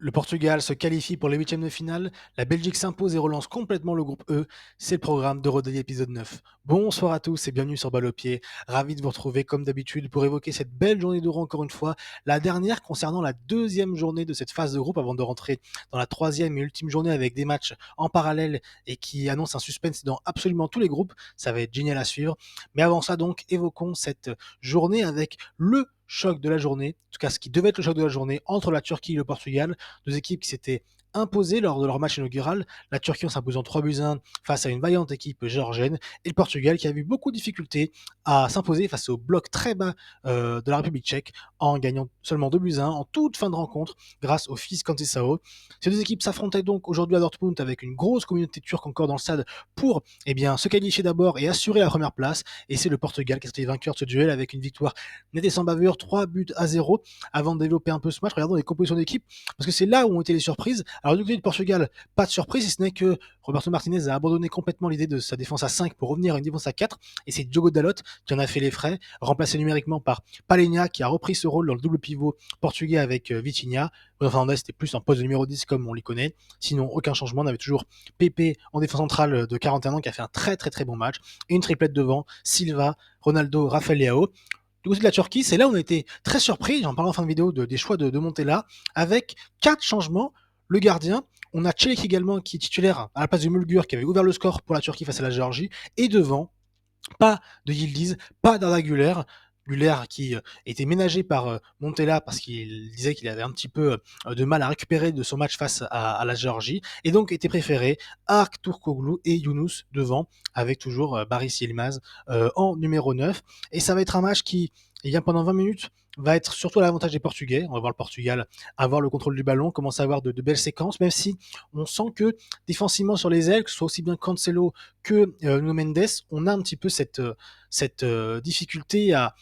Le Portugal se qualifie pour les huitièmes de finale, la Belgique s'impose et relance complètement le groupe E. C'est le programme de Rodez épisode 9. Bonsoir à tous et bienvenue sur Balle au pied. Ravi de vous retrouver comme d'habitude pour évoquer cette belle journée d'Euro encore une fois, la dernière concernant la deuxième journée de cette phase de groupe avant de rentrer dans la troisième et ultime journée avec des matchs en parallèle et qui annoncent un suspense dans absolument tous les groupes. Ça va être génial à suivre. Mais avant ça donc, évoquons cette journée avec le choc de la journée, en tout cas ce qui devait être le choc de la journée entre la Turquie et le Portugal, deux équipes qui s'étaient imposées lors de leur match inaugural. La Turquie en s'imposant 3-1 face à une vaillante équipe géorgienne et le Portugal qui a eu beaucoup de difficultés à s'imposer face au bloc très bas de la République tchèque en gagnant seulement 2-1 en toute fin de rencontre grâce au fils Kantisao. Ces deux équipes s'affrontaient donc aujourd'hui à Dortmund avec une grosse communauté turque encore dans le stade pour se qualifier d'abord et assurer la première place. Et c'est le Portugal qui a été vainqueur de ce duel avec une victoire nette et sans bavure, 3-0. Avant de développer un peu ce match, regardons les compositions d'équipe parce que c'est là où ont été les surprises. Alors du côté du Portugal, pas de surprise, si ce n'est que Roberto Martinez a abandonné complètement l'idée de sa défense à 5 pour revenir à une défense à 4, et c'est Diogo Dalot qui en a fait les frais, remplacé numériquement par Palhinha qui a repris ce rôle dans le double pivot portugais avec Vitinha. Bruno Fernandes était plus en poste de numéro 10 comme on les connaît, sinon aucun changement. On avait toujours Pepe en défense centrale de 41 ans qui a fait un très très très bon match, et une triplette devant, Silva, Ronaldo, Rafael Leao. Du côté de la Turquie, c'est là où on a été très surpris, j'en parlais en fin de vidéo, des choix de Montella, avec 4 changements. Le gardien, on a Çelik également qui est titulaire à la place de Mulgur qui avait ouvert le score pour la Turquie face à la Géorgie, et devant, pas de Yildiz, pas d'Arda Güler. Güler qui était ménagé par Montella parce qu'il disait qu'il avait un petit peu de mal à récupérer de son match face à la Géorgie, et donc était préféré Ark Turkoglu et Yunus devant, avec toujours Baris Yilmaz en numéro 9. Et ça va être un match qui, pendant 20 minutes, va être surtout à l'avantage des Portugais. On va voir le Portugal avoir le contrôle du ballon, commencer à avoir de belles séquences, même si on sent que défensivement sur les ailes, que ce soit aussi bien Cancelo que Nuno Mendes, on a un petit peu cette difficulté à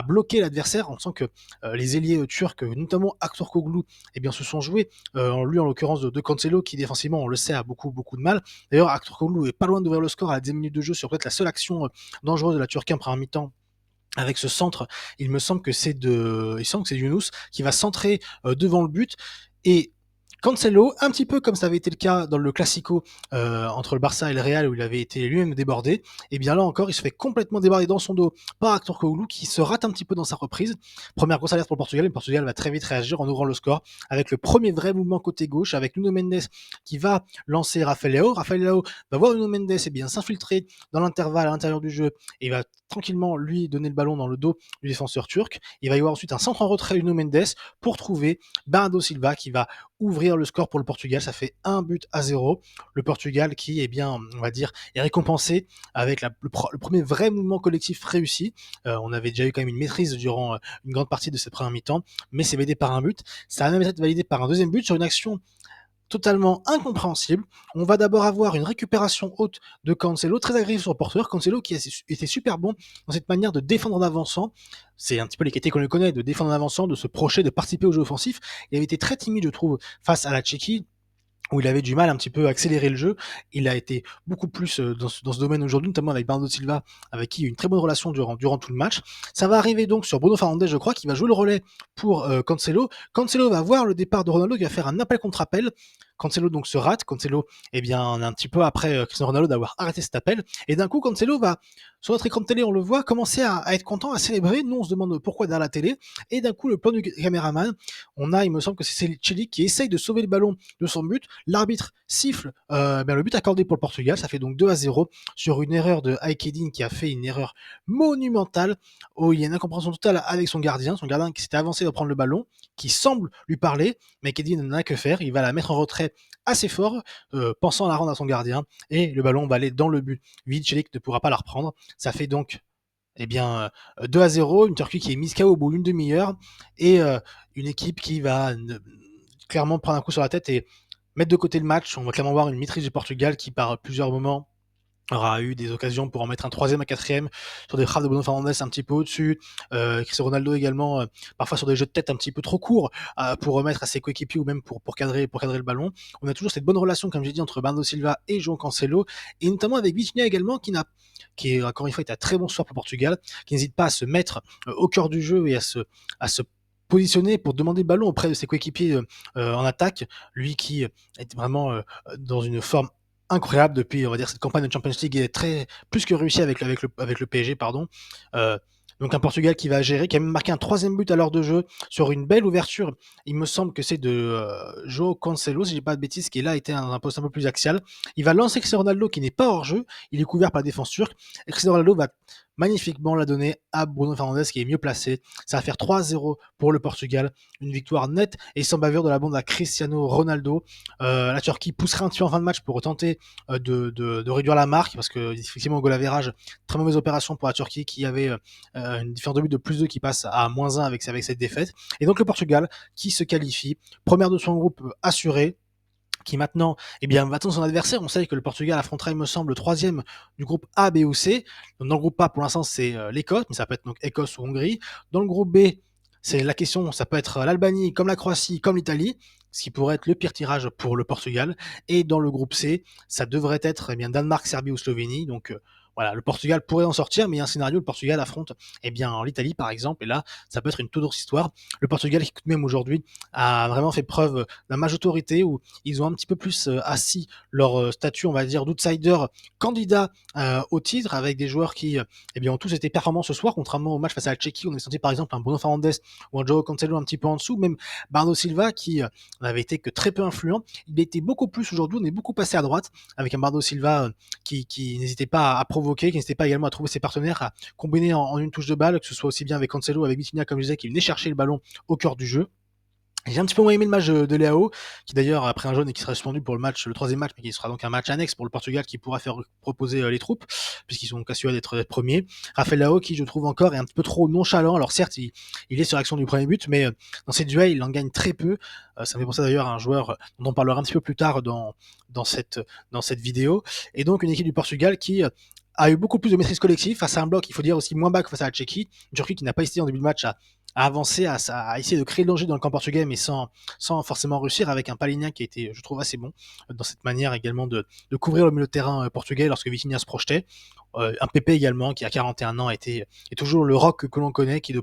bloquer l'adversaire. On sent que les ailiers turcs, notamment Aktürkoğlu, se sont joués. Lui, en l'occurrence, de Cancelo, qui défensivement, on le sait, a beaucoup de mal. D'ailleurs, Aktürkoğlu est pas loin d'ouvrir le score à la 10 minutes de jeu sur peut-être la seule action dangereuse de la Turquie en première mi-temps. Avec ce centre, il me semble que c'est Yunus qui va centrer devant le but. Et Cancelo, un petit peu comme ça avait été le cas dans le Classico entre le Barça et le Real où il avait été lui-même débordé, et bien là encore il se fait complètement déborder dans son dos par Aktürkoğlu qui se rate un petit peu dans sa reprise. Première grosse alerte pour le Portugal, et le Portugal va très vite réagir en ouvrant le score avec le premier vrai mouvement côté gauche avec Nuno Mendes qui va lancer Rafael Leao. Rafael Leao va voir Nuno Mendes s'infiltrer dans l'intervalle à l'intérieur du jeu et il va tranquillement lui donner le ballon dans le dos du défenseur turc. Il va y avoir ensuite un centre en retrait Nuno Mendes pour trouver Bernardo Silva qui va ouvrir le score pour le Portugal. Ça fait 1-0. Le Portugal qui, on va dire, est récompensé avec le premier vrai mouvement collectif réussi. On avait déjà eu quand même une maîtrise durant une grande partie de cette première mi-temps, mais c'est validé par un but. Ça a même été validé par un deuxième but sur une action totalement incompréhensible. On va d'abord avoir une récupération haute de Cancelo, très agressif sur le porteur. Cancelo qui était super bon dans cette manière de défendre en avançant. C'est un petit peu les qualités qu'on le connaît, de défendre en avançant, de se projeter, de participer au jeu offensif. Il avait été très timide, je trouve, face à la Tchéquie, où il avait du mal un petit peu à accélérer le jeu. Il a été beaucoup plus dans ce domaine aujourd'hui, notamment avec Bernardo Silva, avec qui il y a eu une très bonne relation durant tout le match. Ça va arriver donc sur Bruno Fernandes, je crois, qui va jouer le relais pour Cancelo. Cancelo va voir le départ de Ronaldo, qui va faire un appel contre appel. Cancelo donc se rate. Cancelo, on est un petit peu après Cristiano Ronaldo d'avoir arrêté cet appel. Et d'un coup, Cancelo va, sur notre écran de télé, on le voit, commencer à être content, à célébrer. Nous, on se demande pourquoi derrière la télé. Et d'un coup, le plan du caméraman, on a, il me semble que c'est Çelik qui essaye de sauver le ballon de son but. L'arbitre siffle le but accordé pour le Portugal. Ça fait donc 2-0 sur une erreur de Aïkedine qui a fait une erreur monumentale. Il y a une incompréhension totale avec son gardien qui s'était avancé pour prendre le ballon, qui semble lui parler, mais Aïkedine n'en a que faire. Il va la mettre en retrait assez fort, pensant la rendre à son gardien, et le ballon va aller dans le but vide. Çelik ne pourra pas la reprendre. Ça fait donc 2-0, une Turquie qui est mise KO au bout d'une demi-heure, et une équipe qui va clairement prendre un coup sur la tête et mettre de côté le match. On va clairement voir une maîtrise du Portugal qui, par plusieurs moments, aura eu des occasions pour en mettre un troisième, un quatrième, sur des frappes de Bruno Fernandes un petit peu au-dessus. Cristiano Ronaldo également, parfois sur des jeux de tête un petit peu trop courts pour remettre à ses coéquipiers ou même pour cadrer le ballon. On a toujours cette bonne relation, comme j'ai dit, entre Bernardo Silva et João Cancelo, et notamment avec Vitinha également, qui est encore une fois est un très bon soir pour le Portugal, qui n'hésite pas à se mettre au cœur du jeu et à se positionner pour demander le ballon auprès de ses coéquipiers en attaque. Lui qui est vraiment dans une forme incroyable depuis, on va dire, cette campagne de Champions League est très plus que réussie avec le PSG, pardon. Euh, donc un Portugal qui va gérer, qui a même marqué un troisième but à l'heure de jeu sur une belle ouverture. Il me semble que c'est de João Cancelo, si je dis pas de bêtises, qui là était un poste un peu plus axial. Il va lancer Cristiano Ronaldo qui n'est pas hors jeu, il est couvert par la défense turque. Et Cristiano Ronaldo va magnifiquement la donner à Bruno Fernandes qui est mieux placé. Ça va faire 3-0 pour le Portugal, une victoire nette et sans bavure de la bande à Cristiano Ronaldo. La Turquie poussera un petit peu en fin de match pour tenter de réduire la marque parce que effectivement au goal average, très mauvaise opération pour la Turquie qui avait une différence de but de plus 2 qui passe à moins 1 avec cette défaite. Et donc le Portugal qui se qualifie, première de son groupe assurée, qui maintenant va attendre son adversaire. On sait que le Portugal affrontera, il me semble, le troisième du groupe A, B ou C. Donc, dans le groupe A, pour l'instant, c'est l'Écosse, mais ça peut être donc Écosse ou Hongrie. Dans le groupe B, c'est la question, ça peut être l'Albanie, comme la Croatie, comme l'Italie, ce qui pourrait être le pire tirage pour le Portugal. Et dans le groupe C, ça devrait être Danemark, Serbie ou Slovénie. Donc voilà, le Portugal pourrait en sortir, mais il y a un scénario, le Portugal affronte l'Italie par exemple, et là, ça peut être une toute autre histoire. Le Portugal, qui même aujourd'hui, a vraiment fait preuve d'un match d'autorité où ils ont un petit peu plus assis leur statut, on va dire, d'outsider candidat au titre, avec des joueurs qui ont tous été performants ce soir, contrairement au match face à la Tchéquie, on a senti par exemple un Bruno Fernandes ou un João Cancelo un petit peu en dessous, même Bernardo Silva qui n'avait été que très peu influent. Il a été beaucoup plus aujourd'hui, on est beaucoup passé à droite, avec un Bernardo Silva qui n'hésitait pas à provoquer, qui n'hésitait pas également à trouver ses partenaires, à combiner en une touche de balle, que ce soit aussi bien avec Cancelo, avec Vitinha, comme je disais, qui venait chercher le ballon au cœur du jeu. J'ai un petit peu moins aimé le match de Leao, qui d'ailleurs a pris un jaune et qui sera suspendu pour le troisième match, mais qui sera donc un match annexe pour le Portugal qui pourra faire proposer les troupes, puisqu'ils sont assurés d'être premiers. Raphaël Leao, qui je trouve encore est un petit peu trop nonchalant. Alors certes, il est sur l'action du premier but, mais dans ses duels, il en gagne très peu. Ça me fait penser d'ailleurs à un joueur dont on parlera un petit peu plus tard dans cette vidéo. Et donc une équipe du Portugal qui a eu beaucoup plus de maîtrise collective face à un bloc, il faut dire aussi moins bas que face à la Tchéquie. Une Turquie qui n'a pas hésité en début de match à avancer, à essayer de créer le danger dans le camp portugais, mais sans forcément réussir, avec un Palhinha qui a été, je trouve, assez bon dans cette manière également de couvrir le milieu de terrain portugais lorsque Vitinha se projetait. Un Pepe également, qui a 41 ans, est toujours le rock que l'on connaît, qui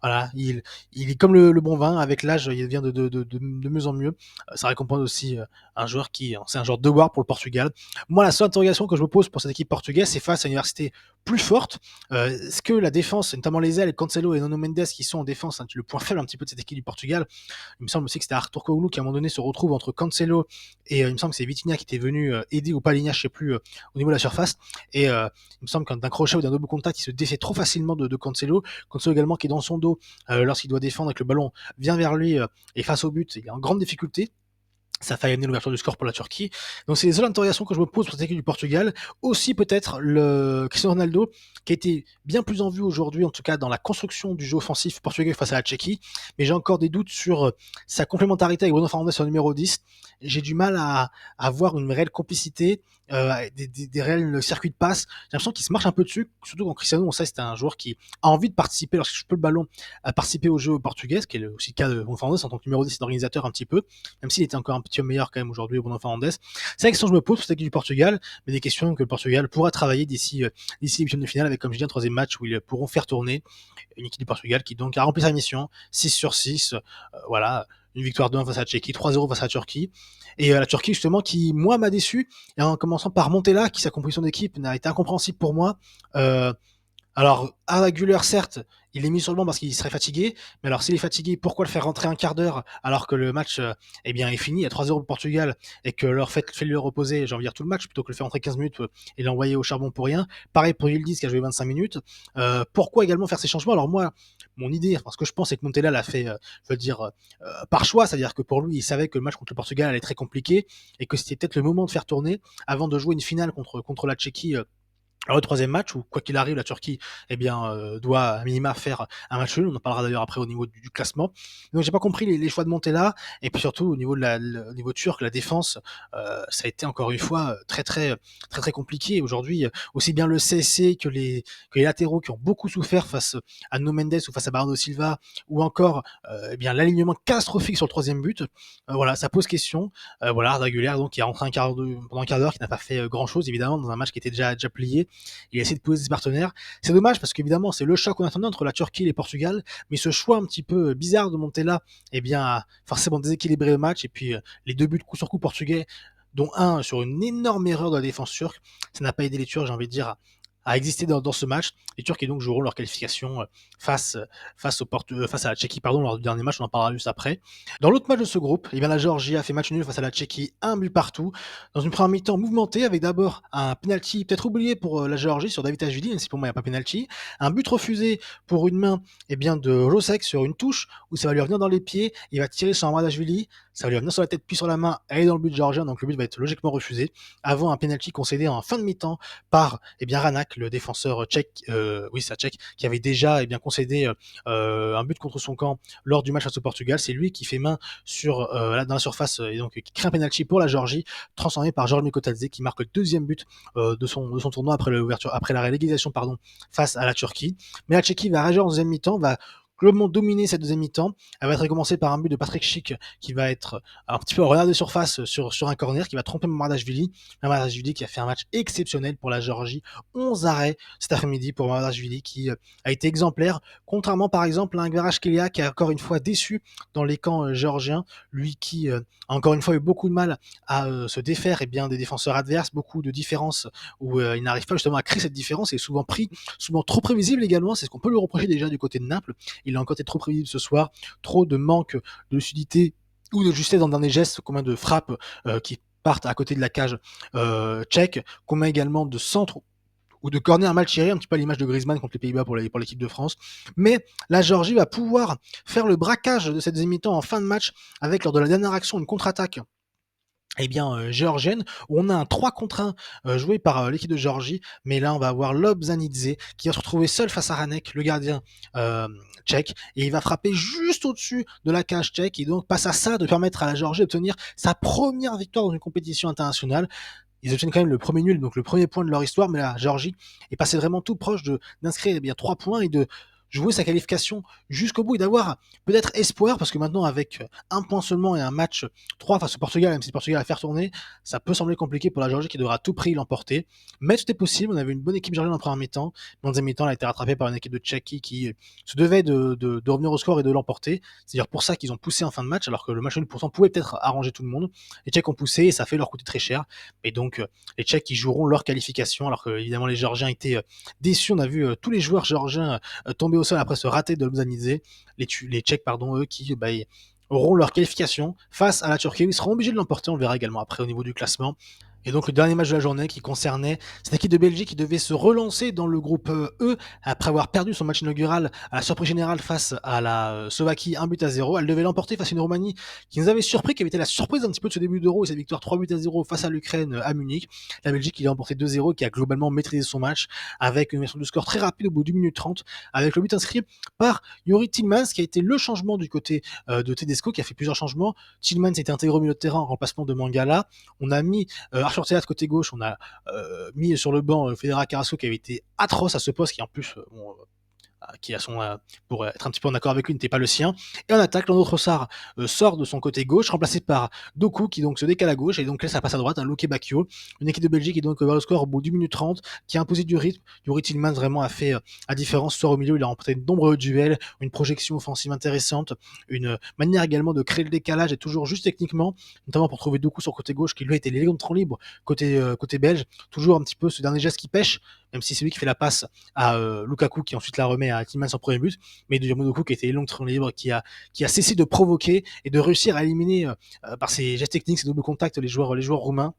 voilà, il est comme le bon vin, avec l'âge, il devient de mieux en mieux. Ça récompense aussi un joueur c'est un joueur de devoir pour le Portugal. Moi, la seule interrogation que je me pose pour cette équipe portugaise, c'est face à une université plus forte. Est-ce que la défense, notamment les ailes, Cancelo et Nuno Mendes, qui sont en défense, le point faible un petit peu de cette équipe du Portugal, il me semble aussi que c'était Arthur Koglu qui à un moment donné se retrouve entre Cancelo et il me semble que c'est Vitinha qui était venu aider ou Palhinha, je sais plus, au niveau de la surface. Et il me semble qu'un crochet ou d'un double contact, il se défait trop facilement de Cancelo. Cancelo également qui est dans son dos lorsqu'il doit défendre et que le ballon vient vers lui et face au but, il est en grande difficulté. Ça a failli amener l'ouverture du score pour la Turquie. Donc c'est les seules interrogations que je me pose pour cette équipe du Portugal. Aussi peut-être le Cristiano Ronaldo, qui a été bien plus en vue aujourd'hui, en tout cas dans la construction du jeu offensif portugais face à la Tchéquie. Mais j'ai encore des doutes sur sa complémentarité avec Bruno Fernandes sur le numéro 10. J'ai du mal à avoir une réelle complicité, des réels circuits de passe. J'ai l'impression qu'il se marche un peu dessus, surtout quand Cristiano, on sait, c'était un joueur qui a envie de participer, lorsque je peux le ballon, à participer au jeu portugais, ce qui est aussi le cas de Bruno Fernandes en tant que numéro 10 et d'organisateur un petit peu, même s'il était encore un petit peu meilleur quand même aujourd'hui, Bruno Fernandes. C'est la question que je me pose pour cette équipe du Portugal, mais des questions que le Portugal pourra travailler d'ici les huitièmes de finale, avec, comme je dis, un troisième match où ils pourront faire tourner une équipe du Portugal qui donc a rempli sa mission, 6 sur 6, voilà, une victoire 2-1 face à la Tchéquie, 3-0 face à la Turquie. Et la Turquie, justement, qui, moi, m'a déçu, et en commençant par Montella, qui, sa composition d'équipe, n'a été incompréhensible pour moi. Alors, Arda Güler, certes, il est mis sur le banc parce qu'il serait fatigué, mais alors s'il est fatigué, pourquoi le faire rentrer un quart d'heure alors que le match est fini, il y a 3-0 pour Portugal, et que leur fait-le reposer, j'ai envie de dire tout le match, plutôt que le faire rentrer 15 minutes et l'envoyer au charbon pour rien. Pareil pour Yildiz qui a joué 25 minutes. Pourquoi également faire ces changements? Alors moi, mon idée, ce que je pense, c'est que Montella l'a fait, par choix, c'est-à-dire que pour lui, il savait que le match contre le Portugal allait être très compliqué, et que c'était peut-être le moment de faire tourner avant de jouer une finale contre la Tchéquie. Alors le troisième match, où quoi qu'il arrive, la Turquie doit à minima faire un match nul. On en parlera d'ailleurs après au niveau du classement. Donc j'ai pas compris les choix de Montella, et puis surtout au niveau au niveau turc, la défense, ça a été encore une fois très compliqué. Aujourd'hui, aussi bien le CSC que les latéraux qui ont beaucoup souffert face à Nuno Mendes ou face à Bernardo Silva, ou encore l'alignement catastrophique sur le troisième but. Voilà, ça pose question. Voilà, Arda Güler donc qui est rentré pendant un quart d'heure, qui n'a pas fait grand chose évidemment dans un match qui était déjà plié. Il a essayé de poser ses partenaires. C'est dommage parce qu'évidemment, c'est le choc qu'on attendait entre la Turquie et le Portugal, mais ce choix un petit peu bizarre de Montella, eh bien, a forcément déséquilibré le match. Et puis, les 2 buts coup sur coup portugais, dont un sur une énorme erreur de la défense turque, ça n'a pas aidé les Turcs, j'ai envie de dire, à exister dans ce match. Les Turcs et donc joueront leur qualification face, face à la Tchéquie lors du dernier match, on en parlera juste après. Dans l'autre match de ce groupe, eh bien, la Géorgie a fait match nul face à la Tchéquie, un but partout, dans une première mi-temps mouvementée, avec d'abord un penalty peut-être oublié pour la Géorgie sur Davitashvili, même si pour moi il n'y a pas penalty, un but refusé pour une main de Rosek sur une touche, où ça va lui revenir dans les pieds, il va tirer sur Mamardashvili, ça va lui revenir sur la tête puis sur la main, elle est dans le but géorgien, donc le but va être logiquement refusé, avant un penalty concédé en fin de mi-temps par Ranak, le défenseur tchèque, tchèque, qui avait déjà concédé un but contre son camp lors du match face au Portugal. C'est lui qui fait main dans la surface et donc qui crée un penalty pour la Géorgie, transformé par Georges Mikotadze, qui marque le deuxième but de son tournoi après la relégation face à la Turquie. Mais la Tchéquie va réagir en deuxième mi-temps, va globalement dominer cette deuxième mi-temps. Elle va être récompensée par un but de Patrick Schick qui va être un petit peu en renard de surface sur un corner, qui va tromper Mamardashvili. Mamardashvili qui a fait un match exceptionnel pour la Géorgie. 11 arrêts cet après-midi pour Mamardashvili qui a été exemplaire, contrairement par exemple à un Kvaratskhelia qui a encore une fois déçu dans les camps géorgiens, lui qui a encore une fois eu beaucoup de mal à se défaire des défenseurs adverses, beaucoup de différences où il n'arrive pas justement à créer cette différence et souvent trop prévisible également, c'est ce qu'on peut lui reprocher déjà du côté de Naples. Il a encore été trop prévisible ce soir, trop de manque de lucidité ou de justesse dans le dernier geste, combien de frappes qui partent à côté de la cage tchèque, combien également de centres ou de corner mal tiré, un petit peu à l'image de Griezmann contre les Pays-Bas pour l'équipe de France. Mais la Géorgie va pouvoir faire le braquage de cette deuxième mi-temps en fin de match avec, lors de la dernière action, une contre-attaque géorgienne, où on a un 3 contre 1 joué par l'équipe de Géorgie, mais là on va avoir Lobzanidze qui va se retrouver seul face à Ranek, le gardien tchèque, et il va frapper juste au-dessus de la cage tchèque, et donc passe à ça de permettre à la Géorgie d'obtenir sa première victoire dans une compétition internationale. Ils obtiennent quand même le premier nul, donc le premier point de leur histoire, mais la Géorgie est passée vraiment tout proche d'inscrire 3 points et de jouer sa qualification jusqu'au bout et d'avoir peut-être espoir, parce que maintenant avec un point seulement et un match 3 face au Portugal, même si le Portugal a fait tourner, ça peut sembler compliqué pour la Géorgie qui devra à tout prix l'emporter. Mais tout est possible, on avait une bonne équipe géorgienne en première mi-temps, mais en deuxième mi-temps elle a été rattrapée par une équipe de Tchéquie qui se devait de revenir au score et de l'emporter. C'est d'ailleurs pour ça qu'ils ont poussé en fin de match, alors que le match nul pourtant pouvait peut-être arranger tout le monde. Les Tchèques ont poussé et ça a fait leur coûter très cher. Et donc les Tchèques qui joueront leur qualification, alors que évidemment les Géorgiens étaient déçus. On a vu tous les joueurs géorgiens tomber au sol après ce raté de Lobzanidze. Les Tchèques, eux, qui auront leur qualification face à la Turquie. Ils seront obligés de l'emporter, on le verra également après au niveau du classement. Et donc le dernier match de la journée qui concernait cette équipe de Belgique qui devait se relancer dans le groupe E après avoir perdu son match inaugural à la surprise générale face à la Slovaquie 1-0. Elle devait l'emporter face à une Roumanie qui nous avait surpris, qui avait été la surprise un petit peu de ce début d'Euro et sa victoire 3-0 face à l'Ukraine à Munich. La Belgique qui a emporté 2-0, qui a globalement maîtrisé son match avec une version de score très rapide au bout d'une minute 30, avec le but inscrit par Youri Tillmans qui a été le changement du côté de Tedesco, qui a fait plusieurs changements. Tillmans était intégré au milieu de terrain en remplacement de Mangala. On a mis Arthur Théâtre côté gauche, on a mis sur le banc Federa Carrasco qui avait été atroce à ce poste, qui en plus qui a son pour être un petit peu en accord avec lui n'était pas le sien. Et en attaque, Leandro Trossard sort de son côté gauche, remplacé par Doku qui donc se décale à gauche et donc laisse la passe à droite à Luke Bacchio. Une équipe de Belgique qui donc va au score au bout d'une minute 30, qui a imposé du rythme. Yuri Tillmans vraiment a fait la différence ce soir au milieu. Il a remporté de nombreux duels, une projection offensive intéressante, une manière également de créer le décalage et toujours juste techniquement, notamment pour trouver Doku sur le côté gauche qui lui a été l'élément libre côté belge. Toujours un petit peu ce dernier geste qui pêche, même si c'est lui qui fait la passe à Lukaku qui ensuite la remet à Tillmans en premier but, mais de Doku qui était long tronc libre, qui a cessé de provoquer et de réussir à éliminer par ses gestes techniques, ses doubles contacts les joueurs roumains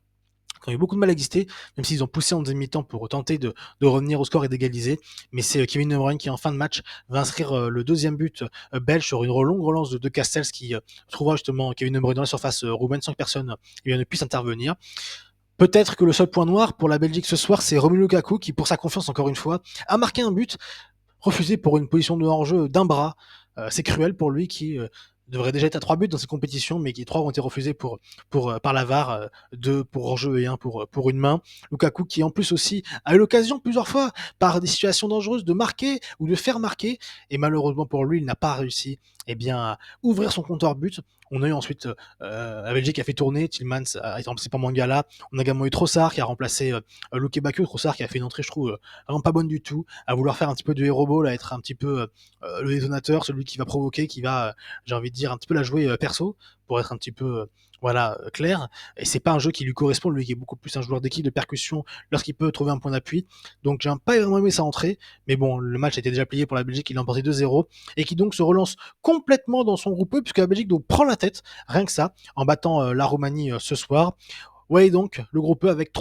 qui ont eu beaucoup de mal à exister, même s'ils ont poussé en demi-temps pour tenter de revenir au score et d'égaliser. Mais c'est Kevin De Bruyne qui, en fin de match, va inscrire le deuxième but belge sur une longue relance de Castells qui trouvera justement Kevin De Bruyne dans la surface roumaine sans que personne ne puisse intervenir. Peut-être que le seul point noir pour la Belgique ce soir, c'est Romelu Lukaku qui, pour sa confiance encore une fois, a marqué un but refusé pour une position de hors-jeu d'un bras. C'est cruel pour lui qui devrait déjà être à 3 buts dans cette compétition, mais qui 3 ont été refusés par la VAR, 2 pour hors-jeu et 1 pour une main. Lukaku qui en plus aussi a eu l'occasion plusieurs fois par des situations dangereuses de marquer ou de faire marquer, et malheureusement pour lui, il n'a pas réussi à ouvrir son compteur but. On a eu ensuite la Belgique qui a fait tourner, Tillmans a été remplacé par Mangala. On a également eu Trossard qui a remplacé Luke Bakio. Trossard qui a fait une entrée, je trouve, vraiment pas bonne du tout, à vouloir faire un petit peu de hero ball, à être un petit peu le détonateur, celui qui va provoquer, qui va, j'ai envie de dire, un petit peu la jouer perso, pour être un petit peu voilà, clair. Et c'est pas un jeu qui lui correspond, lui qui est beaucoup plus un joueur d'équipe de percussion lorsqu'il peut trouver un point d'appui. Donc j'ai pas vraiment aimé sa entrée, mais bon, le match était déjà plié pour la Belgique, il a emporté 2-0 et qui donc se relance complètement dans son groupe E, puisque la Belgique donc prend la tête, rien que ça, en battant la Roumanie ce soir. Ouais, donc le groupe E avec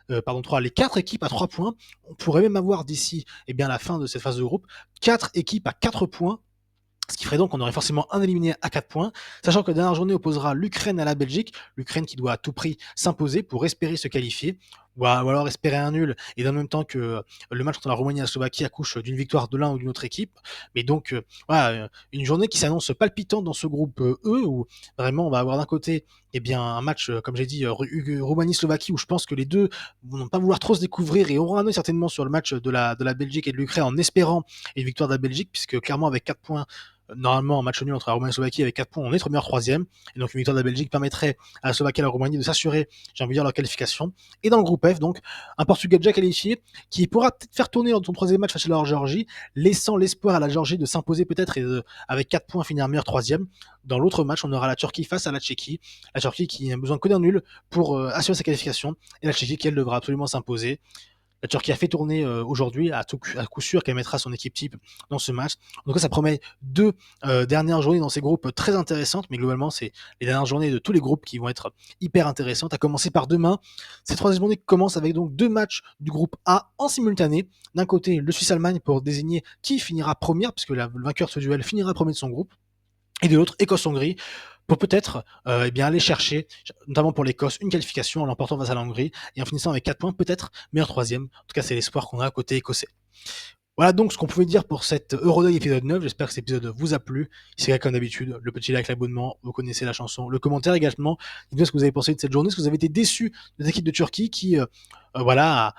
les 4 équipes à 3 points. On pourrait même avoir d'ici la fin de cette phase de groupe 4 équipes à 4 points, ce qui ferait donc qu'on aurait forcément un éliminé à 4 points, sachant que la dernière journée opposera l'Ukraine à la Belgique, l'Ukraine qui doit à tout prix s'imposer pour espérer se qualifier, ou alors espérer un nul, et en même temps que le match entre la Roumanie et la Slovaquie accouche d'une victoire de l'un ou d'une autre équipe. Mais donc, voilà, une journée qui s'annonce palpitante dans ce groupe E, où vraiment on va avoir d'un côté un match, comme j'ai dit, Roumanie-Slovaquie, où je pense que les deux vont pas vouloir trop se découvrir et auront un œil certainement sur le match de la Belgique et de l'Ukraine en espérant une victoire de la Belgique, puisque clairement avec 4 points, normalement, un match nul entre la Roumanie et la Slovaquie avec 4 points, on est meilleur troisième. Et donc, une victoire de la Belgique permettrait à la Slovaquie et à la Roumanie de s'assurer, j'ai envie de dire, leur qualification. Et dans le groupe F, donc, un Portugal déjà qualifié qui pourra peut-être faire tourner dans son troisième match face à la Géorgie, laissant l'espoir à la Géorgie de s'imposer peut-être et avec 4 points finir meilleur troisième. Dans l'autre match, on aura la Turquie face à la Tchéquie. La Turquie qui n'a besoin que d'un nul pour assurer sa qualification. Et la Tchéquie qui, elle, devra absolument s'imposer. La Turquie a fait tourner aujourd'hui, à coup sûr qu'elle mettra son équipe type dans ce match. Donc ça promet deux dernières journées dans ces groupes très intéressantes, mais globalement, c'est les dernières journées de tous les groupes qui vont être hyper intéressantes, à commencer par demain. Cette troisième journée commence avec donc 2 matchs du groupe A en simultané. D'un côté, le Suisse-Allemagne pour désigner qui finira première, puisque le vainqueur de ce duel finira premier de son groupe. Et de l'autre, Écosse-Hongrie, pour peut-être aller chercher, notamment pour l'Écosse, une qualification en l'emportant face à la Hongrie et en finissant avec 4 points, peut-être meilleur troisième. En tout cas, c'est l'espoir qu'on a à côté écossais. Voilà donc ce qu'on pouvait dire pour cet Eurodog épisode 9. J'espère que cet épisode vous a plu. C'est comme d'habitude, le petit like, l'abonnement, vous connaissez la chanson, le commentaire également. Dites-moi ce que vous avez pensé de cette journée, est-ce que vous avez été déçu de l'équipe de Turquie qui a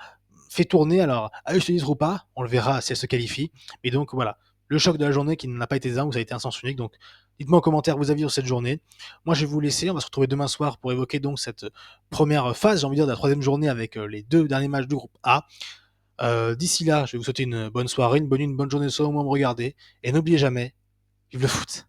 fait tourner, alors à juste titre ou pas, on le verra si elle se qualifie. Mais donc voilà, le choc de la journée qui n'a pas été un, où ça a été un sens unique. Donc dites-moi en commentaire vos avis sur cette journée. Moi je vais vous laisser, on va se retrouver demain soir pour évoquer donc cette première phase, j'ai envie de dire, de la troisième journée avec les 2 derniers matchs du groupe A. D'ici là, je vais vous souhaiter une bonne soirée, une bonne journée de soir au moment où me regarder. Et n'oubliez jamais, vive le foot!